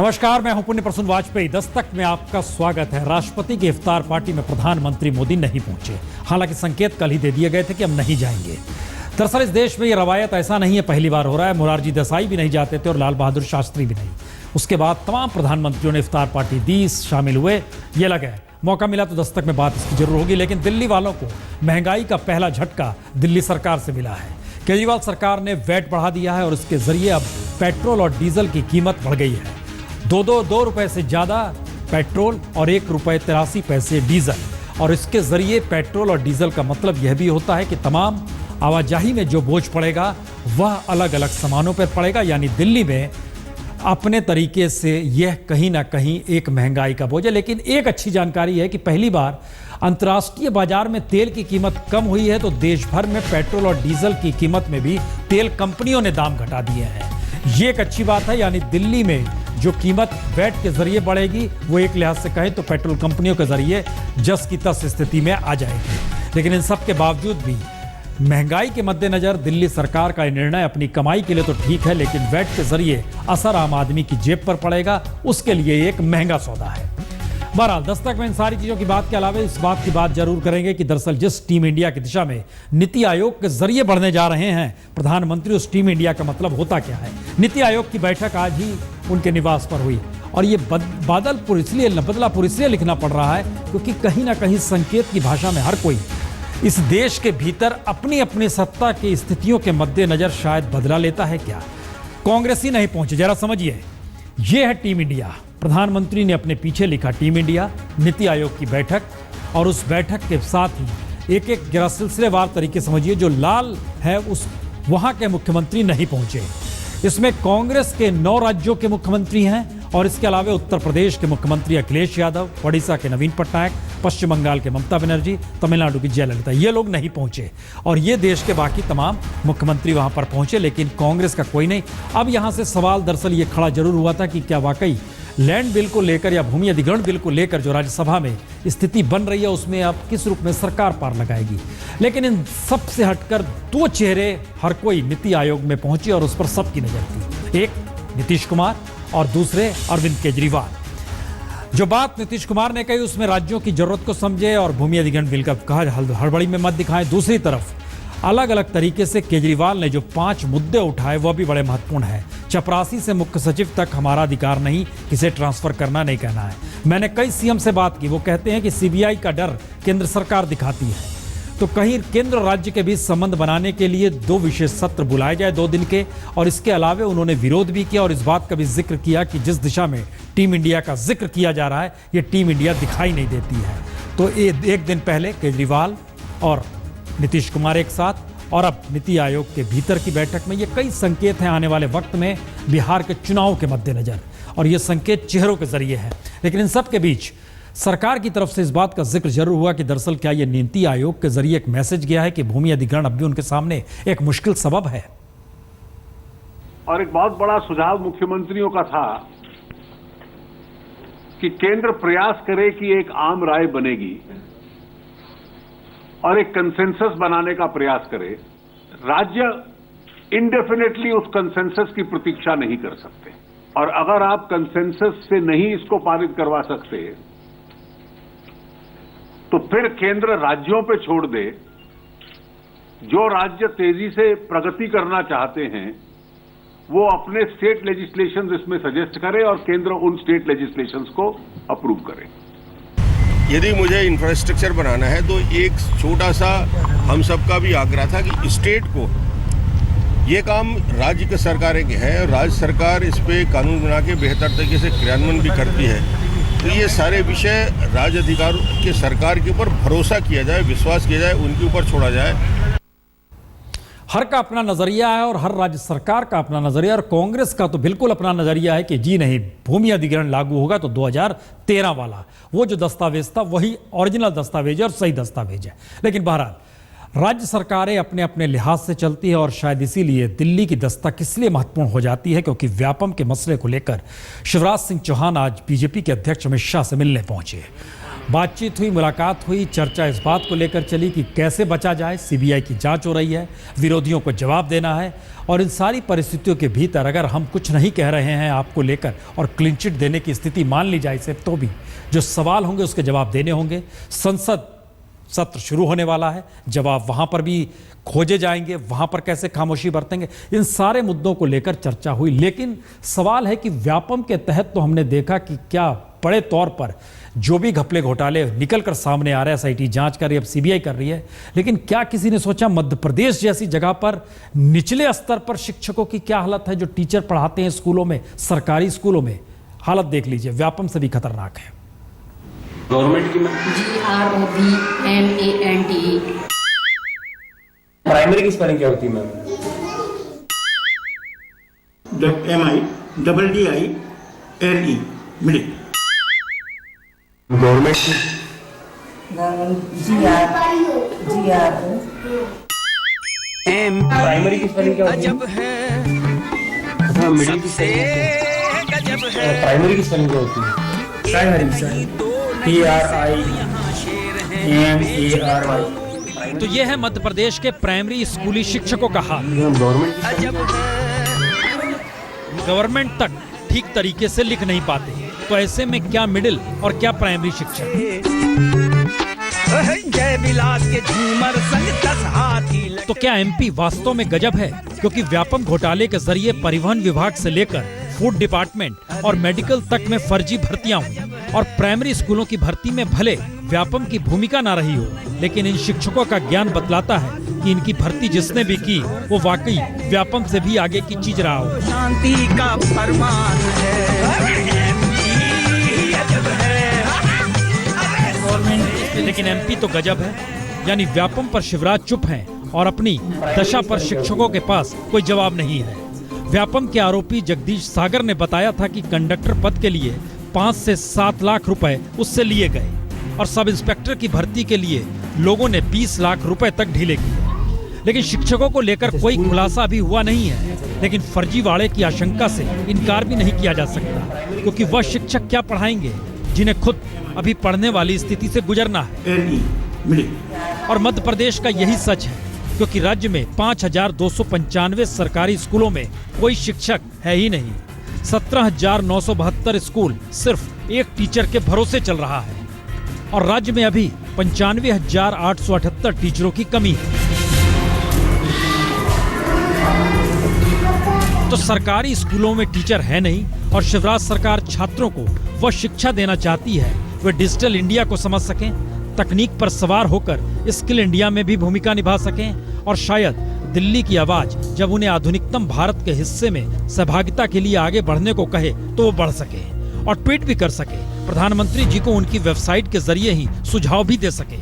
नमस्कार, मैं हूं पुण्य प्रसून वाजपेयी। दस्तक में आपका स्वागत है। राष्ट्रपति की इफ्तार पार्टी में प्रधानमंत्री मोदी नहीं पहुंचे। हालांकि संकेत कल ही दे दिए गए थे कि हम नहीं जाएंगे। दरअसल इस देश में ये रवायत ऐसा नहीं है, पहली बार हो रहा है। मोरारजी देसाई भी नहीं जाते थे और लाल बहादुर शास्त्री भी नहीं। उसके बाद तमाम प्रधानमंत्रियों ने इफ्तार पार्टी दी, शामिल हुए। ये लगे मौका मिला तो दस्तक में बात इसकी जरूर होगी। लेकिन दिल्ली वालों को महंगाई का पहला झटका दिल्ली सरकार से मिला है। केजरीवाल सरकार ने वैट बढ़ा दिया है और इसके जरिए अब पेट्रोल और डीजल की कीमत बढ़ गई है। दो रुपए से ज्यादा पेट्रोल और ₹1.83 डीजल। और इसके जरिए पेट्रोल और डीजल का मतलब यह भी होता है कि तमाम आवाजाही में जो बोझ पड़ेगा वह अलग अलग सामानों पर पड़ेगा। यानी दिल्ली में अपने तरीके से यह कहीं ना कहीं एक महंगाई का बोझ है। लेकिन एक अच्छी जानकारी है कि पहली बार अंतर्राष्ट्रीय बाजार में तेल की कीमत कम हुई है, तो देश भर में पेट्रोल और डीजल की कीमत में भी तेल कंपनियों ने दाम घटा दिए हैं। ये एक अच्छी बात है। यानी दिल्ली में जो कीमत वैट के जरिए बढ़ेगी वो एक लिहाज से कहें तो पेट्रोल कंपनियों के जरिए जस की तस स्थिति में आ जाएगी। लेकिन इन सब के बावजूद भी महंगाई के मद्देनजर दिल्ली सरकार का निर्णय अपनी कमाई के लिए तो ठीक है, लेकिन वैट के जरिए असर आम आदमी की जेब पर पड़ेगा, उसके लिए एक महंगा सौदा है। बहरहाल दस्तक में इन सारी चीजों की बात के अलावा इस बात की बात जरूर करेंगे कि दरअसल जिस टीम इंडिया की दिशा में नीति आयोग के जरिए बढ़ने जा रहे हैं प्रधानमंत्री, उस टीम इंडिया का मतलब होता क्या है। नीति आयोग की बैठक आज ही उनके निवास पर हुई और ये बदलापुर इसलिए लिखना पड़ रहा है क्योंकि कहीं ना कहीं संकेत की भाषा में हर कोई इस देश के भीतर अपनी अपनी सत्ता की स्थितियों के मद्देनजर शायद बदला लेता है क्या। कांग्रेस ही नहीं पहुंचे, जरा समझिए। यह है टीम इंडिया। प्रधानमंत्री ने अपने पीछे लिखा टीम इंडिया, नीति आयोग की बैठक, और उस बैठक के साथ ही एक जरा सिलसिलेवार तरीके समझिए। जो लाल है उस वहां के मुख्यमंत्री नहीं पहुंचे। इसमें कांग्रेस के 9 राज्यों के मुख्यमंत्री हैं और इसके अलावा उत्तर प्रदेश के मुख्यमंत्री अखिलेश यादव, ओडिशा के नवीन पटनायक, पश्चिम बंगाल के ममता बनर्जी, तमिलनाडु की जयललिता, ये लोग नहीं पहुंचे। और ये देश के बाकी तमाम मुख्यमंत्री वहां पर पहुंचे, लेकिन कांग्रेस का कोई नहीं। अब यहां से सवाल दरअसल ये खड़ा जरूर हुआ था कि क्या वाकई लैंड बिल को लेकर या भूमि अधिग्रहण बिल को लेकर जो राज्यसभा में स्थिति बन रही है उसमें अब किस रूप में सरकार पार लगाएगी। लेकिन इन सब से हटकर 2 चेहरे हर कोई नीति आयोग में पहुंचे और उस पर सबकी नजर थी। एक नीतीश कुमार और दूसरे अरविंद केजरीवाल। जो बात नीतीश कुमार ने कही उसमें राज्यों की जरूरत को समझे और भूमि अधिग्रहण बिल का कहा हड़बड़ी में मत दिखाएं। दूसरी तरफ अलग अलग तरीके से केजरीवाल ने जो 5 मुद्दे उठाए वह भी बड़े महत्वपूर्ण है। चपरासी से मुख्य सचिव तक हमारा अधिकार नहीं, किसे ट्रांसफर करना नहीं कहना है। मैंने कई सीएम से बात की, वो कहते हैं कि सीबीआई का डर केंद्र सरकार दिखाती है। तो कहीं केंद्र और राज्य के बीच संबंध बनाने के लिए 2 विशेष सत्र बुलाए जाए 2 दिन के। और इसके अलावा उन्होंने विरोध भी किया और इस बात का भी जिक्र किया कि जिस दिशा में टीम इंडिया का जिक्र किया जा रहा है ये टीम इंडिया दिखाई नहीं देती है। तो एक दिन पहले केजरीवाल और नीतीश कुमार एक साथ, और अब नीति आयोग के भीतर की बैठक में ये कई संकेत हैं आने वाले वक्त में बिहार के चुनाव के मद्देनजर, और ये संकेत चेहरों के जरिए है। लेकिन इन सब के बीच सरकार की तरफ से इस बात का जिक्र जरूर हुआ कि दरअसल क्या ये नीति आयोग के जरिए एक मैसेज गया है कि भूमि अधिग्रहण अब भी उनके सामने एक मुश्किल सबब है। और एक बहुत बड़ा सुझाव मुख्यमंत्रियों का था कि केंद्र प्रयास करे कि एक आम राय बनेगी और एक कंसेंसस बनाने का प्रयास करे। राज्य इंडेफिनेटली उस कंसेंसस की प्रतीक्षा नहीं कर सकते, और अगर आप कंसेंसस से नहीं इसको पारित करवा सकते तो फिर केंद्र राज्यों पे छोड़ दे। जो राज्य तेजी से प्रगति करना चाहते हैं वो अपने स्टेट लेजिस्लेशंस इसमें सजेस्ट करे और केंद्र उन स्टेट लेजिस्लेशंस को अप्रूव करे। यदि मुझे इंफ्रास्ट्रक्चर बनाना है तो एक छोटा सा हम सबका भी आग्रह था कि स्टेट को ये काम राज्य की सरकारें के हैं, राज्य सरकार इस पे कानून बना के बेहतर तरीके से क्रियान्वयन भी करती है। तो ये सारे विषय राज्य अधिकारों के सरकार के ऊपर भरोसा किया जाए, विश्वास किया जाए, उनके ऊपर छोड़ा जाए। हर का अपना नजरिया है और हर राज्य सरकार का अपना नजरिया, और कांग्रेस का तो बिल्कुल अपना नजरिया है कि जी नहीं, भूमि अधिग्रहण लागू होगा तो 2013 वाला वो जो दस्तावेज था वही ओरिजिनल दस्तावेज है और सही दस्तावेज है। लेकिन बहरहाल राज्य सरकारें अपने अपने लिहाज से चलती है और शायद इसीलिए दिल्ली की दस्तक इसलिए महत्वपूर्ण हो जाती है क्योंकि व्यापम के मसले को लेकर शिवराज सिंह चौहान आज बीजेपी के अध्यक्ष अमित शाह से मिलने पहुंचे। बातचीत हुई, मुलाकात हुई, चर्चा इस बात को लेकर चली कि कैसे बचा जाए। सीबीआई की जांच हो रही है, विरोधियों को जवाब देना है और इन सारी परिस्थितियों के भीतर अगर हम कुछ नहीं कह रहे हैं आपको लेकर और क्लीन चिट देने की स्थिति मान ली जाए इसे, तो भी जो सवाल होंगे उसके जवाब देने होंगे। संसद सत्र शुरू होने वाला है, जवाब वहां पर भी खोजे जाएंगे, वहां पर कैसे खामोशी बरतेंगे, इन सारे मुद्दों को लेकर चर्चा हुई। लेकिन सवाल है कि व्यापम के तहत तो हमने देखा कि क्या बड़े तौर पर जो भी घपले घोटाले निकलकर सामने आ रहे हैं, एसआईटी जांच कर रही है, अब सीबीआई कर रही है, लेकिन क्या किसी ने सोचा मध्य प्रदेश जैसी जगह पर निचले स्तर पर शिक्षकों की क्या हालत है, जो टीचर पढ़ाते हैं स्कूलों में, सरकारी स्कूलों में। हालत देख लीजिए, व्यापम से भी खतरनाक है। गवर्नमेंट की GROVMANT प्राइमरी की स्पेलिंग क्या होती है मैम? MIDDILE middle. गवर्नमेंट की GROM प्राइमरी की स्पेलिंग क्या होती है? हाँ, मिडिल की प्राइमरी की स्पेलिंग क्या होती है? Primary PRIMARY। तो यह है मध्य प्रदेश के प्राइमरी स्कूली शिक्षकों का हाल। गवर्नमेंट तक ठीक तरीके से लिख नहीं पाते, तो ऐसे में क्या मिडिल और क्या प्राइमरी शिक्षक। तो क्या एमपी वास्तव में गजब है, क्योंकि व्यापम घोटाले के जरिए परिवहन विभाग से लेकर फूड डिपार्टमेंट और मेडिकल तक में फर्जी भर्तियां हुई और प्राइमरी स्कूलों की भर्ती में भले व्यापम की भूमिका ना रही हो, लेकिन इन शिक्षकों का ज्ञान बतलाता है कि इनकी भर्ती जिसने भी की वो वाकई व्यापम से भी आगे की चीज रहा हो। शांति का फरमान है। लेकिन एमपी तो गजब है, यानी व्यापम पर शिवराज चुप हैं और अपनी दशा पर शिक्षकों के पास कोई जवाब नहीं है। व्यापम के आरोपी जगदीश सागर ने बताया था कि कंडक्टर पद के लिए 5 से 7 लाख रुपए उससे लिए गए और सब इंस्पेक्टर की भर्ती के लिए लोगों ने 20 लाख रुपए तक ढीले किए। लेकिन शिक्षकों को लेकर कोई खुलासा अभी हुआ नहीं है, लेकिन फर्जीवाड़े की आशंका से इनकार भी नहीं किया जा सकता, क्योंकि वह शिक्षक क्या पढ़ाएंगे जिन्हें खुद अभी पढ़ने वाली स्थिति से गुजरना है। और मध्य प्रदेश का यही सच है, क्योंकि राज्य में 5295 सरकारी स्कूलों में कोई शिक्षक है ही नहीं। 17,972 स्कूल सिर्फ एक टीचर के भरोसे चल रहा है और राज्य में अभी 95,878 टीचरों की कमी है। तो सरकारी स्कूलों में टीचर है नहीं और शिवराज सरकार छात्रों को वह शिक्षा देना चाहती है वे डिजिटल इंडिया को समझ सकें, तकनीक पर सवार होकर स्किल इंडिया में भी भूमिका निभा सकें और शायद दिल्ली की आवाज जब उन्हें आधुनिकतम भारत के हिस्से में सहभागिता के लिए आगे बढ़ने को कहे तो वो बढ़ सके और ट्वीट भी कर सके, प्रधानमंत्री जी को उनकी वेबसाइट के जरिए ही सुझाव भी दे सके।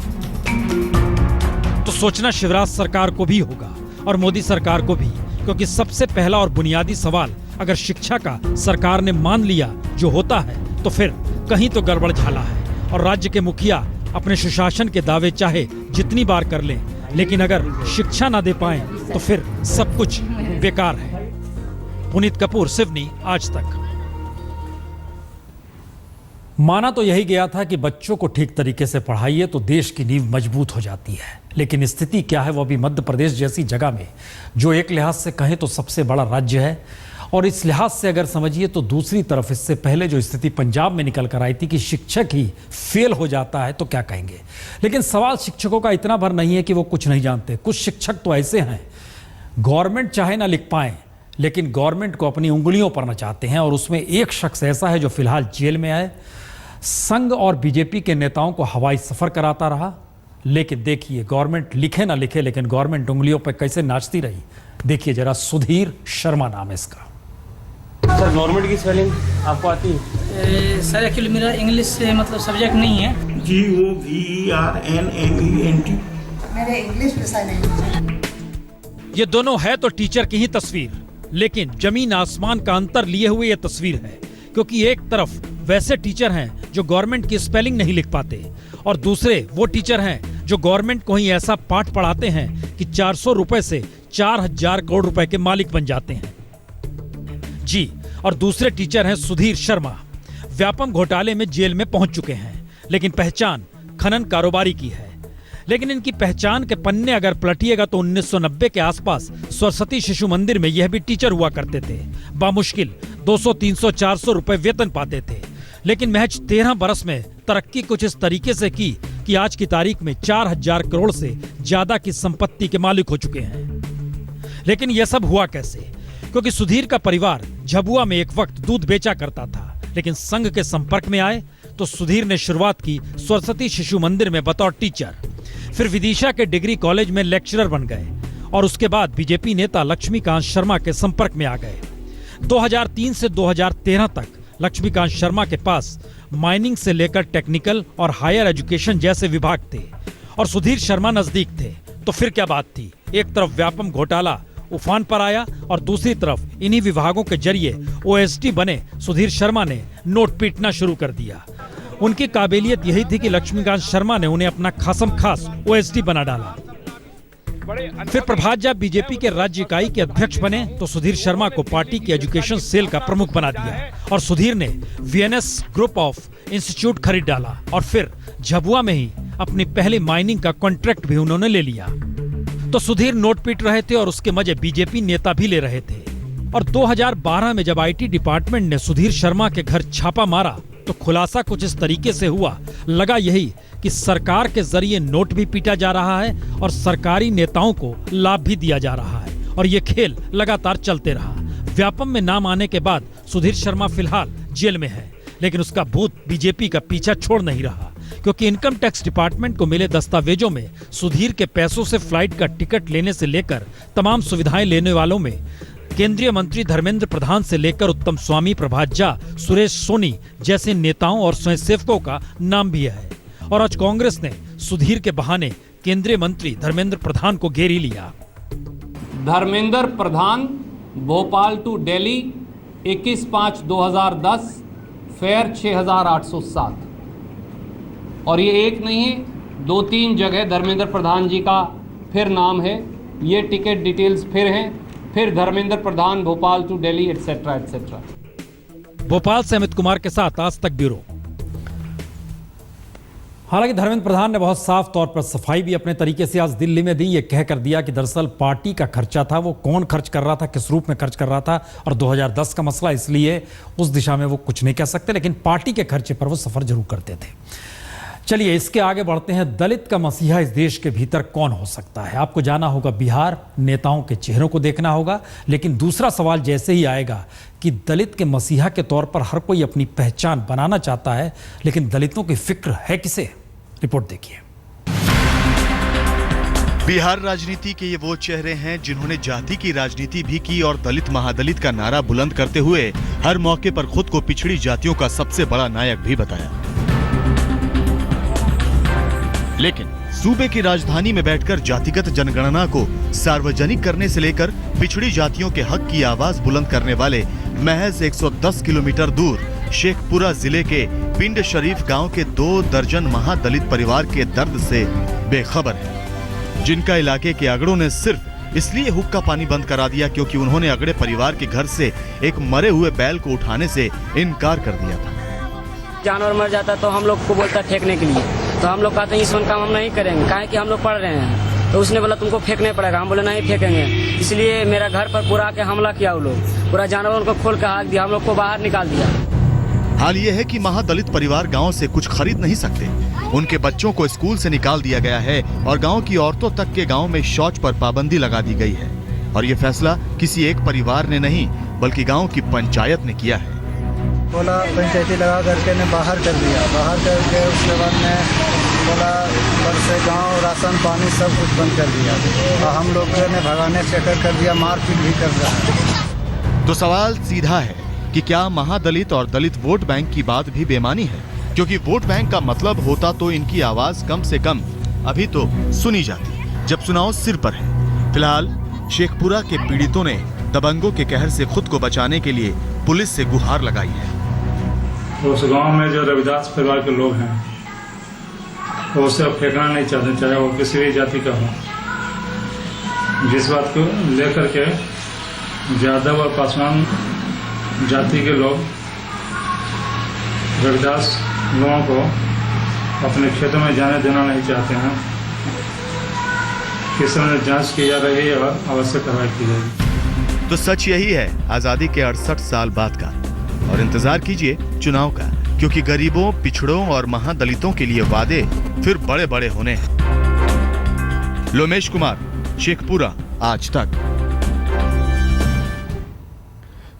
तो सोचना शिवराज सरकार को भी होगा और मोदी सरकार को भी, क्योंकि सबसे पहला और बुनियादी सवाल अगर शिक्षा का सरकार ने मान लिया जो होता है तो फिर कहीं तो गड़बड़ झाला है और राज्य के मुखिया अपने सुशासन के दावे चाहे जितनी बार कर लें, लेकिन अगर शिक्षा ना दे पाए तो फिर सब कुछ बेकार है। पुनीत कपूर, सिवनी, आज तक। माना तो यही गया था कि बच्चों को ठीक तरीके से पढ़ाइए तो देश की नींव मजबूत हो जाती है, लेकिन स्थिति क्या है वो भी मध्य प्रदेश जैसी जगह में, जो एक लिहाज से कहें तो सबसे बड़ा राज्य है, और इस लिहाज से अगर समझिए तो दूसरी तरफ इससे पहले जो स्थिति पंजाब में निकल कर आई थी कि शिक्षक ही फेल हो जाता है तो क्या कहेंगे। लेकिन सवाल शिक्षकों का इतना भर नहीं है कि वो कुछ नहीं जानते। कुछ शिक्षक तो ऐसे हैं, गवर्नमेंट चाहे ना लिख पाए लेकिन गवर्नमेंट को अपनी उंगलियों पर नचाते हैं, और उसमें एक शख्स ऐसा है जो फिलहाल जेल में है। संघ और बीजेपी के नेताओं को हवाई सफर कराता रहा, लेकिन देखिए गवर्नमेंट लिखे ना लिखे लेकिन गवर्नमेंट उंगलियों पर कैसे नाचती रही। देखिए जरा, सुधीर शर्मा नाम है इसका। सर गवर्नमेंट की स्पेलिंग आपको आती है? सर एक्चुअली मेरा इंग्लिश से मतलब सब्जेक्ट नहीं है। GOVERNMENT। मेरे इंग्लिश विषय नहीं। ये दोनों है तो टीचर की ही तस्वीर, लेकिन जमीन आसमान का अंतर लिए हुए ये तस्वीर है, क्योंकि एक तरफ वैसे टीचर हैं जो गवर्नमेंट की स्पेलिंग नहीं लिख पाते और दूसरे वो टीचर हैं जो गवर्नमेंट को ही ऐसा पाठ पढ़ाते हैं कि 400 रुपए से 4,000 करोड़ रुपए के मालिक बन जाते हैं। जी, और दूसरे टीचर हैं सुधीर शर्मा, व्यापम घोटाले में जेल में पहुंच चुके हैं, लेकिन पहचान खनन कारोबारी की है। लेकिन इनकी पहचान के पन्ने अगर पलटिएगा तो 1990 के आसपास सरस्वती शिशु मंदिर में यह भी टीचर हुआ करते थे। बामुश्किल 200, 300, 400 रुपए वेतन पाते थे। लेकिन महज 13 बरस में तरक्की कुछ इस तरीके से की कि आज की तारीख में 4000 करोड़ से ज्यादा की संपत्ति के मालिक हो चुके हैं। लेकिन यह सब हुआ कैसे? क्योंकि सुधीर का परिवार झबुआ में एक वक्त दूध बेचा करता था, लेकिन संघ के संपर्क में आए तो सुधीर ने शुरुआत की सरस्वती शिशु मंदिर में बतौर टीचर। फिर विदिशा के डिग्री कॉलेज में लेक्चरर बन गए और उसके बाद बीजेपी नेता लक्ष्मीकांत शर्मा के संपर्क में आ गए। 2003 से 2013 तक लक्ष्मीकांत शर्मा के पास माइनिंग से लेकर टेक्निकल और हायर एजुकेशन जैसे विभाग थे और सुधीर शर्मा नजदीक थे। तो फिर क्या बात थी? एक तरफ व्यापम घोटाला उफान पर आया और दूसरी तरफ इन्हीं विभागों के जरिए ओएसडी बने सुधीर शर्मा ने नोट पीटना शुरू कर दिया। उनकी काबिलियत यही थी कि लक्ष्मीकांत शर्मा ने उन्हें अपना खासम खास ओएसडी बना डाला। फिर प्रभात जब बीजेपी के राज्य इकाई के अध्यक्ष बने तो सुधीर शर्मा को पार्टी की एजुकेशन सेल का प्रमुख बना दिया और सुधीर ने वीएनएस ग्रुप ऑफ इंस्टीट्यूट खरीद डाला और फिर झबुआ में ही अपनी पहली माइनिंग का कॉन्ट्रैक्ट भी उन्होंने ले लिया। तो सुधीर नोट पीट रहे थे और उसके मजे बीजेपी नेता भी ले रहे थे। और 2012 में जब आईटी डिपार्टमेंट ने सुधीर शर्मा के घर छापा मारा तो खुलासा कुछ इस तरीके से हुआ, लगा यही कि सरकार के जरिए नोट भी पीटा जा रहा है और सरकारी नेताओं को लाभ भी दिया जा रहा है और ये खेल लगातार चलते रहा। व्यापम में नाम आने के बाद सुधीर शर्मा फिलहाल जेल में है, लेकिन उसका भूत बीजेपी का पीछा छोड़ नहीं रहा, क्योंकि इनकम टैक्स डिपार्टमेंट को मिले दस्तावेजों में सुधीर के पैसों से फ्लाइट का टिकट लेने से लेकर तमाम सुविधाएं लेने वालों में केंद्रीय मंत्री धर्मेंद्र प्रधान से लेकर उत्तम स्वामी, प्रभात झा, सुरेश सोनी जैसे नेताओं और स्वयंसेवकों का नाम भी है। और आज कांग्रेस ने सुधीर के बहाने केंद्रीय मंत्री धर्मेंद्र प्रधान को घेर ही लिया। Dharmendra Pradhan, Bhopal to Delhi, 21/5/2010, fair 6807। और ये एक नहीं है, 2-3 जगह धर्मेंद्र प्रधान जी का फिर नाम है। ये टिकट डिटेल्स फिर हैं, फिर Dharmendra Pradhan, Bhopal to Delhi, etcetera etcetera. Bhopal से अमित कुमार के साथ आज तक ब्यूरो। हालांकि धर्मेंद्र प्रधान ने बहुत साफ तौर पर सफाई भी अपने तरीके से आज दिल्ली में दी। ये कहकर दिया कि दरअसल पार्टी का खर्चा था, वो कौन खर्च कर रहा था, किस रूप में खर्च कर रहा था, और 2010 का मसला, इसलिए उस दिशा में वो कुछ नहीं कह सकते, लेकिन पार्टी के खर्चे पर वो सफर जरूर करते थे। चलिए इसके आगे बढ़ते हैं। दलित का मसीहा इस देश के भीतर कौन हो सकता है? आपको जाना होगा बिहार, नेताओं के चेहरों को देखना होगा, लेकिन दूसरा सवाल जैसे ही आएगा कि दलित के मसीहा के तौर पर हर कोई अपनी पहचान बनाना चाहता है, लेकिन दलितों की फिक्र है किसे? रिपोर्ट देखिए। बिहार राजनीति के ये वो चेहरे हैं जिन्होंने जाति की राजनीति भी की और दलित महादलित का नारा बुलंद करते हुए हर मौके पर खुद को पिछड़ी जातियों का सबसे बड़ा नायक भी बताया। लेकिन सूबे की राजधानी में बैठकर जातिगत जनगणना को सार्वजनिक करने से लेकर पिछड़ी जातियों के हक की आवाज बुलंद करने वाले महज 110 किलोमीटर दूर शेखपुरा जिले के पिंड शरीफ गांव के 2 दर्जन महादलित परिवार के दर्द से बेखबर है, जिनका इलाके के अगड़ों ने सिर्फ इसलिए हुक्का पानी बंद करा दिया क्योंकि उन्होंने अगड़े परिवार के घर से एक मरे हुए बैल को उठाने से इनकार कर दिया था। जानवर मर जाता तो हम लोग को बोलता फेंकने के लिए, तो हम लोग कहते हैं इस काम हम नहीं करेंगे, काहे कि हम लोग पढ़ रहे हैं। तो उसने बोला तुमको फेंकने पड़ेगा, हम बोले नहीं फेंकेंगे। इसलिए मेरा घर पर पूरा आके हमला किया, वो लोग पूरा जानवर उनको खोल के हाँक दिया, हम लोग को बाहर निकाल दिया। हाल ये है कि महादलित परिवार गांव से कुछ खरीद नहीं सकते, उनके बच्चों को स्कूल से निकाल दिया गया है और गांव की औरतों तक के गांव में शौच पर पाबंदी लगा दी गई है। और ये फैसला किसी एक परिवार ने नहीं बल्कि गांव की पंचायत ने किया है। बोला पंचायती लगा करके ने बाहर कर दिया, बाहर करके उसके बाद में बोला घर से गाँव राशन पानी सब कुछ बंद कर दिया और हम लोग ने भगाने से कर दिया, मारपीट भी कर रहा है। तो सवाल सीधा है कि क्या महादलित और दलित वोट बैंक की बात भी बेमानी है? क्योंकि वोट बैंक का मतलब होता तो इनकी आवाज कम से कम अभी तो सुनी जाती, जब चुनाव सिर पर है। फिलहाल शेखपुरा के पीड़ितों ने दबंगों के कहर से खुद को बचाने के लिए पुलिस से गुहार लगाई है। उस गांव में जो रविदास परिवार के लोग हैं वो उसे फेंकना नहीं चाहते, चाहे वो किसी भी जाति का हो। जिस बात को लेकर के यादव और पासवान जाति के लोग रविदास लोगों को अपने खेतों में जाने देना नहीं चाहते हैं। किस समय जांच की जा रही है और आवश्यक कार्रवाई की जाएगी। तो सच यही है आजादी के 68 साल बाद का, और इंतजार कीजिए चुनाव का, क्योंकि गरीबों, पिछड़ों और महादलितों के लिए वादे फिर बड़े बड़े होने हैं। लोमेश कुमार, शेखपुरा, आज तक।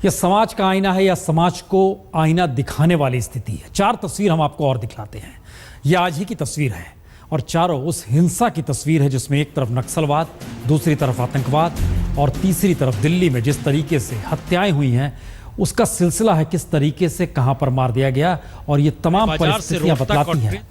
यह समाज का आईना है या समाज को आईना दिखाने वाली स्थिति है। 4 तस्वीर हम आपको और दिखलाते हैं। यह आज ही की तस्वीर है और चारों उस हिंसा की तस्वीर है जिसमें एक तरफ नक्सलवाद, दूसरी तरफ आतंकवाद और तीसरी तरफ दिल्ली में जिस तरीके से हत्याएं हुई हैं उसका सिलसिला है, किस तरीके से कहां पर मार दिया गया, और ये तमाम परिस्थितियां बतलाती हैं।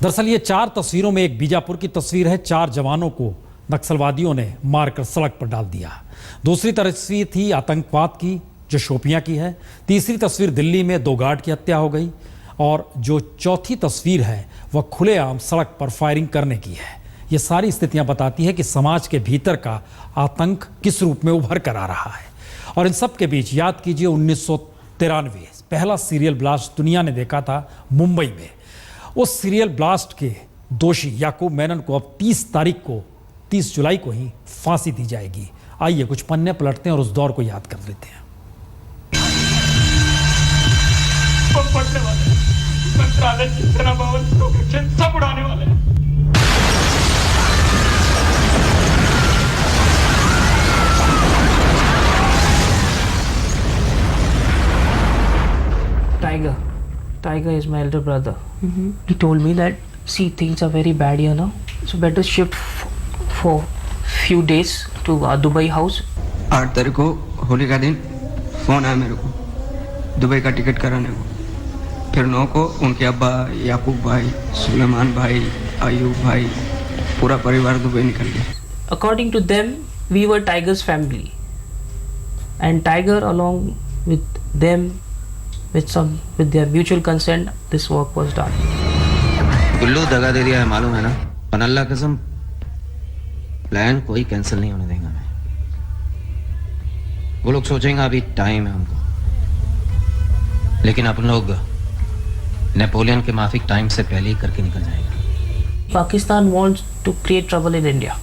दरअसल ये 4 तस्वीरों में एक बीजापुर की तस्वीर है। 4 जवानों को नक्सलवादियों ने मारकर सड़क पर डाल दिया। दूसरी तस्वीर थी आतंकवाद की जो शोपियां की है। तीसरी तस्वीर दिल्ली में 2 गार्ड की हत्या हो गई, और जो चौथी तस्वीर है वह खुलेआम सड़क पर फायरिंग करने की है। ये सारी स्थितियां बताती है कि समाज के भीतर का आतंक किस रूप में उभर कर आ रहा है। और इन सब के बीच याद कीजिए 1993 पहला सीरियल ब्लास्ट दुनिया ने देखा था मुंबई में। उस सीरियल ब्लास्ट के दोषी याकूब मेनन को अब 30 जुलाई को ही फांसी दी जाएगी। आइए कुछ पन्ने पलटते हैं और उस दौर को याद कर लेते हैं। पढ़ने वाले मंत्रालय, सेना भवन, सब उड़ाने वाले। Tiger is my elder brother. He told me that, see, things are very bad here now, so better shift for few days to Dubai house. 8 तारीख को होली का दिन फोन आया मेरे को दुबई का टिकट कराने को। फिर 9 को उनके अब्बा याकूब भाई, सुलेमान भाई, अयूब भाई, पूरा परिवार दुबई निकल गया। According to them, we were Tiger's family, and Tiger along with them, with their mutual consent, this work was done. गुल्लू दगा दे दिया है मालूम है ना, पर अल्लाह कसम प्लान कोई कैंसिल नहीं होने देंगे मैं। वो लोग सोचेंगे अभी टाइम है हमको, लेकिन अपन लोग नेपोलियन के माफिक टाइम से पहले ही करके निकल जाएगा। Pakistan wants to create trouble in India.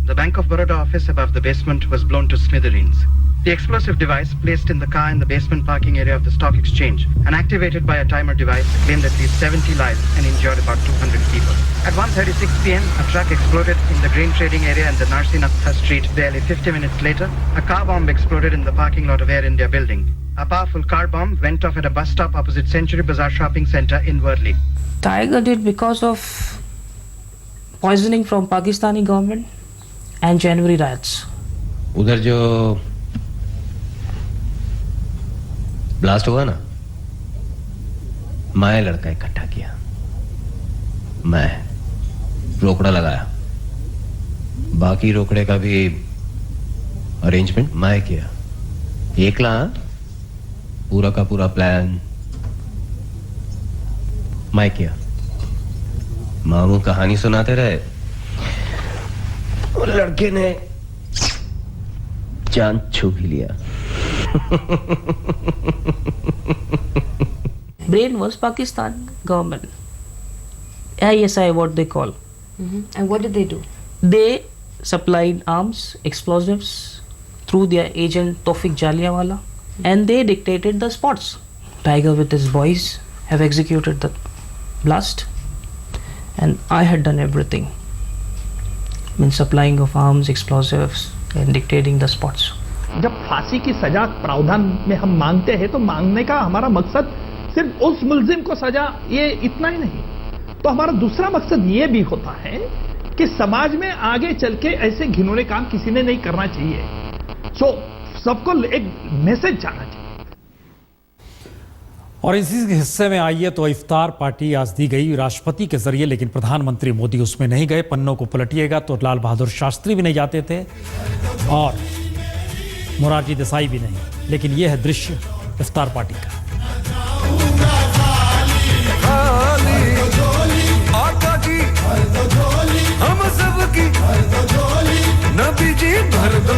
The Bank of Baroda office above the basement was blown to smithereens. The explosive device placed in the car in the basement parking area of the stock exchange and activated by a timer device claimed at least 70 lives and injured about 200 people. At 1:36 p.m., a truck exploded in the grain trading area in the Narsinatha street. Barely 50 minutes later, a car bomb exploded in the parking lot of Air India building. A powerful car bomb went off at a bus stop opposite Century Bazaar shopping center in Worli. Tiger did because of poisoning from Pakistani government and January riots. उधर जो blast हुआ ना, मैं लड़का इकट्ठा किया, मैं रोकड़ा लगाया, बाकी रोकड़े का भी अरेंजमेंट मैं किया, एकला पूरा का पूरा प्लान मैं किया। मामू कहानी सुनाते रहे, और लड़के ने जान छू भी लिया। Brain was Pakistan government. ISI, what they call. And what did they do? They supplied arms, explosives through their agent Tawfiq Jaliawala, and they dictated the spots. Tiger with his boys have executed the blast, and I had done everything. In supplying of arms, explosives, and dictating the spots. जब फांसी की सजा प्रावधान में हम मांगते हैं तो मांगने का हमारा मकसद सिर्फ उस मुल्जिम को सजा ये इतना ही नहीं, तो हमारा दूसरा मकसद ये भी होता है कि समाज में आगे चल के ऐसे घिनौने काम किसी ने नहीं करना चाहिए। सो सबको एक मैसेज जाना चाहिए। और इसी हिस्से में आइए तो इफ्तार पार्टी आज दी गई राष्ट्रपति के जरिए, लेकिन प्रधानमंत्री मोदी उसमें नहीं गए। पन्नों को पलटिएगा तो लाल बहादुर शास्त्री भी नहीं जाते थे और मोरारजी देसाई भी नहीं, लेकिन यह है दृश्य इफ्तार पार्टी का। आका की हम सब की नबी जी भर दो